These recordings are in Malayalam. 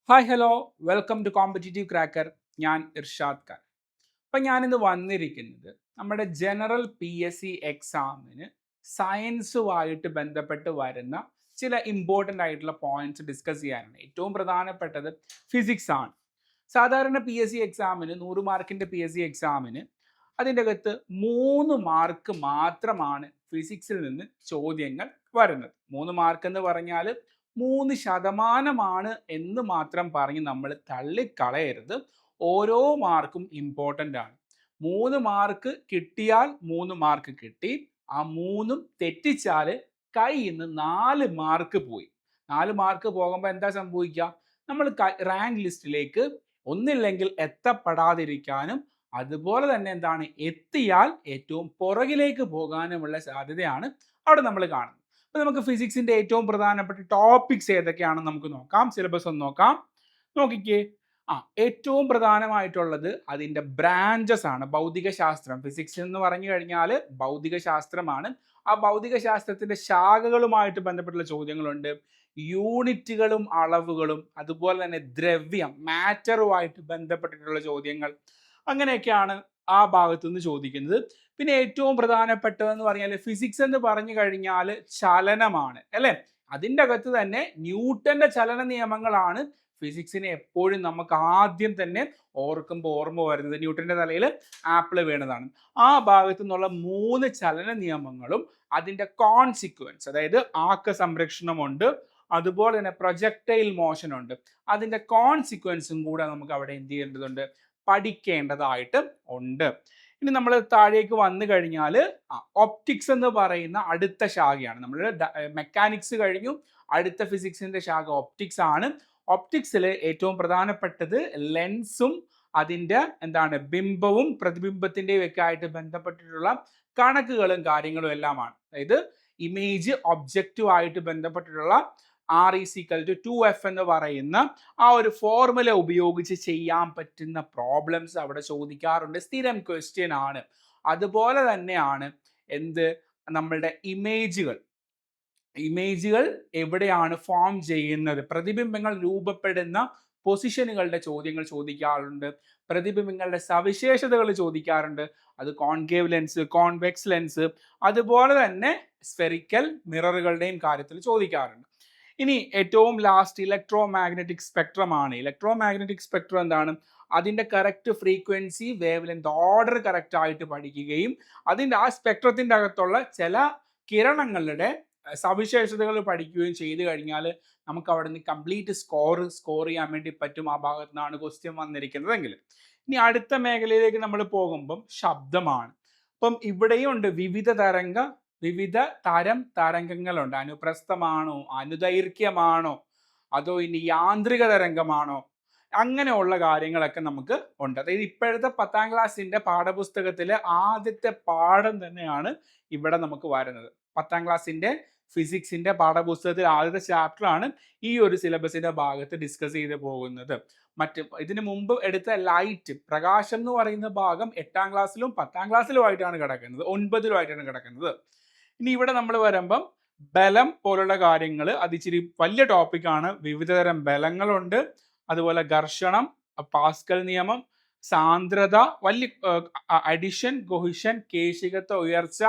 Hi hello welcome to competitive cracker. ഞാൻ ഇർഷാദ് ഖാൻ. അപ്പം ഞാനിന്ന് വന്നിരിക്കുന്നത് നമ്മുടെ ജനറൽ PSC എക്സാമിന് സയൻസുമായിട്ട് ബന്ധപ്പെട്ട് വരുന്ന ചില ഇമ്പോർട്ടൻ്റ് ആയിട്ടുള്ള പോയിന്റ്സ് ഡിസ്കസ് ചെയ്യാനാണ്. ഏറ്റവും പ്രധാനപ്പെട്ടത് ഫിസിക്സ് ആണ്. സാധാരണ PSC എക്സാമിന് 100 മാർക്കിൻ്റെ PSC എക്സാമിന് അതിൻ്റെ അകത്ത് 3 മാർക്ക് മാത്രമാണ് ഫിസിക്സിൽ നിന്ന് ചോദ്യങ്ങൾ വരുന്നത്. 3 മാർക്ക് എന്ന് പറഞ്ഞാൽ 3% എന്ന് മാത്രം പറഞ്ഞ് നമ്മൾ തള്ളിക്കളയരുത്. ഓരോ മാർക്കും ഇമ്പോർട്ടൻ്റ് ആണ്. 3 മാർക്ക് കിട്ടിയാൽ 3 മാർക്ക് കിട്ടി. ആ 3ഉം തെറ്റിച്ചാൽ കയ്യിൽ നിന്ന് 4 മാർക്ക് പോയി. 4 മാർക്ക് പോകുമ്പോൾ എന്താ സംഭവിക്കുക? നമ്മൾ റാങ്ക് ലിസ്റ്റിലേക്ക് ഒന്നില്ലെങ്കിൽ എത്തപ്പെടാതിരിക്കാനും അതുപോലെ തന്നെ എന്താണ് എത്തിയാൽ ഏറ്റവും പുറകിലേക്ക് പോകാനുമുള്ള സാധ്യതയാണ് അവിടെ നമ്മൾ കാണുന്നത്. അപ്പോൾ നമുക്ക് ഫിസിക്സിന്റെ ഏറ്റവും പ്രധാനപ്പെട്ട ടോപ്പിക്സ് ഏതൊക്കെയാണെന്ന് നമുക്ക് നോക്കാം. സിലബസ് ഒന്ന് നോക്കാം. നോക്കിക്കേ. ഏറ്റവും പ്രധാനമായിട്ടുള്ളത് അതിൻ്റെ ബ്രാഞ്ചസ് ആണ്. ഭൗതിക ശാസ്ത്രം, ഫിസിക്സ് എന്ന് പറഞ്ഞു കഴിഞ്ഞാൽ ഭൗതിക ശാസ്ത്രമാണ്. ആ ഭൗതിക ശാസ്ത്രത്തിന്റെ ശാഖകളുമായിട്ട് ബന്ധപ്പെട്ടുള്ള ചോദ്യങ്ങളുണ്ട്. യൂണിറ്റുകളും അളവുകളും അതുപോലെ തന്നെ ദ്രവ്യം, മാറ്ററുമായിട്ട് ബന്ധപ്പെട്ടിട്ടുള്ള ചോദ്യങ്ങൾ, അങ്ങനെയൊക്കെയാണ് ആ ഭാഗത്തു നിന്ന് ചോദിക്കുന്നത്. പിന്നെ ഏറ്റവും പ്രധാനപ്പെട്ടതെന്ന് പറഞ്ഞാൽ ഫിസിക്സ് എന്ന് പറഞ്ഞു കഴിഞ്ഞാൽ ചലനമാണ് അല്ലേ. അതിൻ്റെ അകത്ത് തന്നെ ന്യൂട്ടന്റെ ചലന നിയമങ്ങളാണ് ഫിസിക്സിനെ എപ്പോഴും നമുക്ക് ആദ്യം തന്നെ ഓർമ്മ വരുന്നത്. ന്യൂട്ടന്റെ തലയിൽ ആപ്പിൾ വീണതാണ്. ആ ഭാഗത്തു നിന്നുള്ള 3 ചലന നിയമങ്ങളും അതിൻ്റെ കോൺസിക്വൻസ്, അതായത് ആക്ക സംരക്ഷണമുണ്ട്, അതുപോലെ തന്നെ പ്രൊജക്ടൈൽ മോഷൻ ഉണ്ട്, അതിൻ്റെ കോൺസിക്വൻസും കൂടെ നമുക്ക് അവിടെ എന്ത് ചെയ്യേണ്ടതുണ്ട്, പഠിക്കേണ്ടതായിട്ട് ഉണ്ട്. ഇനി നമ്മൾ താഴേക്ക് വന്നു കഴിഞ്ഞാൽ ഒപ്റ്റിക്സ് എന്ന് പറയുന്ന അടുത്ത ശാഖയാണ്. നമ്മൾ മെക്കാനിക്സ് കഴിഞ്ഞു, അടുത്ത ഫിസിക്സിന്റെ ശാഖ ഒപ്റ്റിക്സ് ആണ്. ഒപ്റ്റിക്സിൽ ഏറ്റവും പ്രധാനപ്പെട്ടത് ലെൻസും അതിൻ്റെ എന്താണ് ബിംബവും പ്രതിബിംബത്തിൻ്റെയും ഒക്കെ ആയിട്ട് ബന്ധപ്പെട്ടിട്ടുള്ള കണക്കുകളും കാര്യങ്ങളും എല്ലാമാണ്. അതായത് ഇമേജ് ഒബ്ജക്റ്റുമായിട്ട് ബന്ധപ്പെട്ടിട്ടുള്ള R=2F എന്ന് പറയുന്ന ആ ഒരു ഫോർമുല ഉപയോഗിച്ച് ചെയ്യാൻ പറ്റുന്ന പ്രോബ്ലംസ് അവിടെ ചോദിക്കാറുണ്ട്. സ്ഥിരം ക്വസ്റ്റ്യൻ ആണ്. അതുപോലെ തന്നെയാണ് എന്ത്, നമ്മളുടെ ഇമേജുകൾ എവിടെയാണ് ഫോം ചെയ്യുന്നത്, പ്രതിബിംബങ്ങൾ രൂപപ്പെടുന്ന പൊസിഷനുകളുടെ ചോദ്യങ്ങൾ ചോദിക്കാറുണ്ട്. പ്രതിബിംബങ്ങളുടെ സവിശേഷതകൾ ചോദിക്കാറുണ്ട്. അത് കോൺകേവ് ലെൻസ്, കോൺവെക്സ് ലെൻസ്, അതുപോലെ തന്നെ സ്ഫെറിക്കൽ മിററുകളുടെയും കാര്യത്തിൽ ചോദിക്കാറുണ്ട്. ഇനി ഏറ്റവും ലാസ്റ്റ് ഇലക്ട്രോ മാഗ്നറ്റിക് സ്പെക്ട്രം ആണ്. ഇലക്ട്രോ മാഗ്നറ്റിക് സ്പെക്ട്രം എന്താണ്? അതിൻ്റെ correct frequency, wave length, order correct ആയിട്ട് പഠിക്കുകയും അതിൻ്റെ ആ സ്പെക്ട്രത്തിൻ്റെ അകത്തുള്ള ചില കിരണങ്ങളുടെ സവിശേഷതകൾ പഠിക്കുകയും ചെയ്തു കഴിഞ്ഞാൽ നമുക്ക് അവിടെ നിന്ന് കംപ്ലീറ്റ് സ്കോർ ചെയ്യാൻ വേണ്ടി പറ്റും. ആ ഭാഗത്തു നിന്നാണ് ക്വസ്റ്റ്യൻ വന്നിരിക്കുന്നതെങ്കിൽ. ഇനി അടുത്ത മേഖലയിലേക്ക് നമ്മൾ പോകുമ്പം ശബ്ദമാണ്. അപ്പം ഇവിടെയും ഉണ്ട് വിവിധ തരം തരംഗങ്ങളുണ്ട്. അനുപ്രസ്ഥമാണോ, അനുദൈർഘ്യമാണോ, അതോ ഇനി യാന്ത്രിക തരംഗമാണോ, അങ്ങനെയുള്ള കാര്യങ്ങളൊക്കെ നമുക്ക് ഉണ്ട്. അതായത് ഇപ്പോഴത്തെ 10ാം ക്ലാസ്സിന്റെ പാഠപുസ്തകത്തിലെ ആദ്യത്തെ പാഠം തന്നെയാണ് ഇവിടെ നമുക്ക് വരുന്നത്. 10ാം ക്ലാസ്സിന്റെ ഫിസിക്സിന്റെ പാഠപുസ്തകത്തിൽ ആദ്യത്തെ ചാപ്റ്റർ ആണ് ഈ ഒരു സിലബസിന്റെ ഭാഗത്ത് ഡിസ്കസ് ചെയ്ത് പോകുന്നത്. ഇതിനു മുമ്പ് എടുത്ത ലൈറ്റ്, പ്രകാശം എന്ന് പറയുന്ന ഭാഗം 8ാം ക്ലാസ്സിലും 10ാം ക്ലാസ്സിലുമായിട്ടാണ് കിടക്കുന്നത്, 9ലുമായിട്ടാണ് കിടക്കുന്നത്. ഇനി ഇവിടെ നമ്മൾ വരുമ്പം ബലം പോലുള്ള കാര്യങ്ങൾ, അത് ഇച്ചിരി വലിയ ടോപ്പിക്കാണ്. വിവിധതരം ബലങ്ങളുണ്ട്, അതുപോലെ ഘർഷണം, പാസ്കൽ നിയമം, സാന്ദ്രത, വലിയ അഡിഷൻ, കൊഹിഷൻ, കേശികത്വ, ഉയർച്ച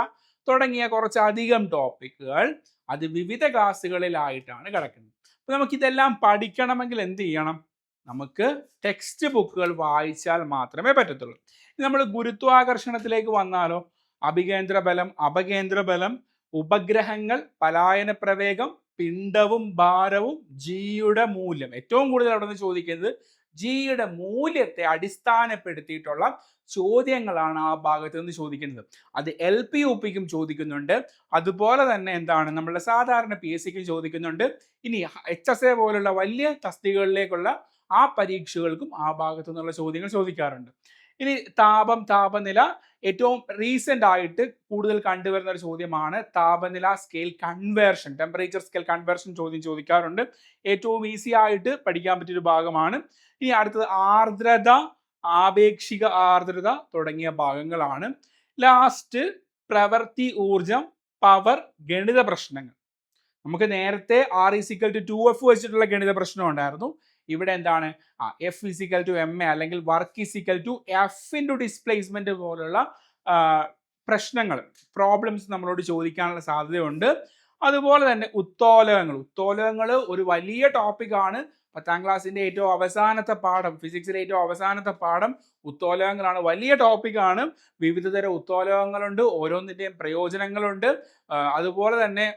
തുടങ്ങിയ കുറച്ചധികം ടോപ്പിക്കുകൾ അത് വിവിധ ക്ലാസ്സുകളിലായിട്ടാണ് കിടക്കുന്നത്. അപ്പൊ നമുക്കിതെല്ലാം പഠിക്കണമെങ്കിൽ എന്ത് ചെയ്യണം? നമുക്ക് ടെക്സ്റ്റ് ബുക്കുകൾ വായിച്ചാൽ മാത്രമേ പറ്റത്തുള്ളൂ. നമ്മൾ ഗുരുത്വാകർഷണത്തിലേക്ക് വന്നാലോ, അഭികേന്ദ്ര ബലം, അപകേന്ദ്ര ബലം, ഉപഗ്രഹങ്ങൾ, പലായന പ്രവേഗം, പിണ്ഡവും ഭാരവും, ജിയുടെ മൂല്യം. ഏറ്റവും കൂടുതൽ അവിടെ നിന്ന് ചോദിക്കുന്നത് ജിയുടെ മൂല്യത്തെ അടിസ്ഥാനപ്പെടുത്തിയിട്ടുള്ള ചോദ്യങ്ങളാണ് ആ ഭാഗത്ത് നിന്ന് ചോദിക്കുന്നത്. അത് LP UPക്കും ചോദിക്കുന്നുണ്ട്, അതുപോലെ തന്നെ എന്താണ് നമ്മുടെ സാധാരണ PSCക്കും ചോദിക്കുന്നുണ്ട്. ഇനി HSA പോലുള്ള വലിയ തസ്തികകളിലേക്കുള്ള ആ പരീക്ഷകൾക്കും ആ ഭാഗത്തു നിന്നുള്ള ചോദ്യങ്ങൾ ചോദിക്കാറുണ്ട്. ഇനി താപനില ഏറ്റവും റീസെന്റ് ആയിട്ട് കൂടുതൽ കണ്ടുവരുന്ന ഒരു ചോദ്യമാണ്. താപനില scale conversion, temperature scale conversion ചോദ്യം ചോദിക്കാറുണ്ട്. ഏറ്റവും ഈസി ആയിട്ട് പഠിക്കാൻ പറ്റിയൊരു ഭാഗമാണ്. ഇനി അടുത്തത് ആർദ്രത, ആപേക്ഷിക ആർദ്രത തുടങ്ങിയ ഭാഗങ്ങളാണ്. ലാസ്റ്റ് പ്രവൃത്തി ഊർജം, പവർ, ഗണിത പ്രശ്നങ്ങൾ. നമുക്ക് നേരത്തെ R=2F വെച്ചിട്ടുള്ള ഗണിത പ്രശ്നം ഉണ്ടായിരുന്നു. ഇവിടെ എന്താണ് F physical to M A അല്ലെങ്കിൽ work physical to F into displacement പോലുള്ള പ്രശ്നങ്ങൾ പ്രോബ്ലംസ് നമ്മളോട് ചോദിക്കാനുള്ള സാധ്യതയുണ്ട്. അതുപോലെ തന്നെ ഉത്തോലകങ്ങൾ ഒരു വലിയ ടോപ്പിക്കാണ്. 10ാം ക്ലാസ്സിന്റെ ഏറ്റവും അവസാനത്തെ പാഠം, ഫിസിക്സിലെ ഏറ്റവും അവസാനത്തെ പാഠം ഉത്തോലകങ്ങളാണ്. വലിയ ടോപ്പിക്കാണ്. വിവിധ തരം ഉത്തോലകങ്ങളുണ്ട്, ഓരോന്നിൻ്റെയും പ്രയോജനങ്ങളുണ്ട്. അതുപോലെ തന്നെ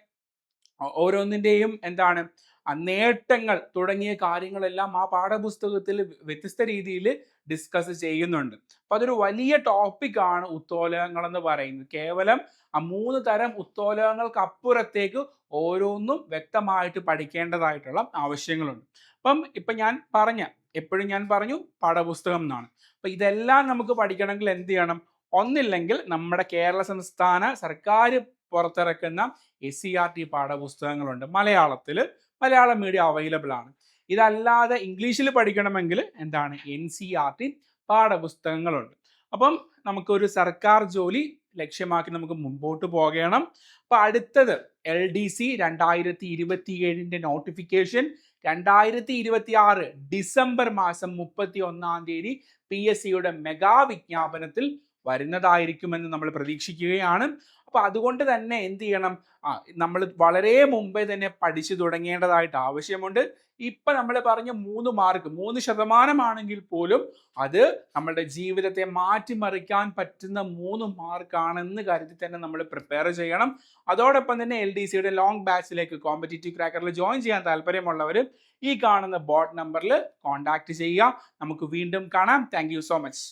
ഓരോന്നിൻ്റെയും എന്താണ് നേട്ടങ്ങൾ തുടങ്ങിയ കാര്യങ്ങളെല്ലാം ആ പാഠപുസ്തകത്തിൽ വ്യത്യസ്ത രീതിയിൽ ഡിസ്കസ് ചെയ്യുന്നുണ്ട്. അപ്പൊ അതൊരു വലിയ ടോപ്പിക്കാണ് ഉത്തോലകങ്ങൾ എന്ന് പറയുന്നത്. കേവലം 3 തരം ഉത്തോലകങ്ങൾക്ക് അപ്പുറത്തേക്ക് ഓരോന്നും വ്യക്തമായിട്ട് പഠിക്കേണ്ടതായിട്ടുള്ള ആവശ്യങ്ങളുണ്ട്. അപ്പം എപ്പോഴും ഞാൻ പറഞ്ഞു പാഠപുസ്തകം എന്നാണ്. അപ്പൊ ഇതെല്ലാം നമുക്ക് പഠിക്കണമെങ്കിൽ എന്ത് ചെയ്യണം? ഒന്നില്ലെങ്കിൽ നമ്മുടെ കേരള സംസ്ഥാന സർക്കാർ പുറത്തിറക്കുന്ന SCERT പാഠപുസ്തകങ്ങളുണ്ട്. മലയാളം മീഡിയം അവൈലബിൾ ആണ്. ഇതല്ലാതെ ഇംഗ്ലീഷിൽ പഠിക്കണമെങ്കിൽ എന്താണ് NCERT പാഠപുസ്തകങ്ങളുണ്ട്. അപ്പം നമുക്കൊരു സർക്കാർ ജോലി ലക്ഷ്യമാക്കി നമുക്ക് മുമ്പോട്ട് പോകണം. അപ്പൊ അടുത്തത് LDC 2027 നോട്ടിഫിക്കേഷൻ 2026 ഡിസംബർ മാസം 31-ാം തീയതി PSCയുടെ മെഗാ വിജ്ഞാപനത്തിൽ വരുന്നതായിരിക്കുമെന്ന് നമ്മൾ പ്രതീക്ഷിക്കുകയാണ്. അപ്പൊ അതുകൊണ്ട് തന്നെ എന്ത് ചെയ്യണം? നമ്മൾ വളരെ മുമ്പേ തന്നെ പഠിച്ചു തുടങ്ങേണ്ടതായിട്ട് ആവശ്യമുണ്ട്. ഇപ്പൊ നമ്മൾ പറഞ്ഞ 3% പോലും അത് നമ്മളുടെ ജീവിതത്തെ മാറ്റിമറിക്കാൻ പറ്റുന്ന 3 മാർക്കാണെന്ന് കരുതി തന്നെ നമ്മൾ പ്രിപ്പയർ ചെയ്യണം. അതോടൊപ്പം തന്നെ LDCയുടെ ലോങ് ബാച്ചിലേക്ക് കോമ്പറ്റീറ്റീവ് ക്രാക്കറിൽ ജോയിൻ ചെയ്യാൻ താല്പര്യമുള്ളവർ ഈ കാണുന്ന ബോട്ട് നമ്പറിൽ കോൺടാക്ട് ചെയ്യുക. നമുക്ക് വീണ്ടും കാണാം. Thank you so much.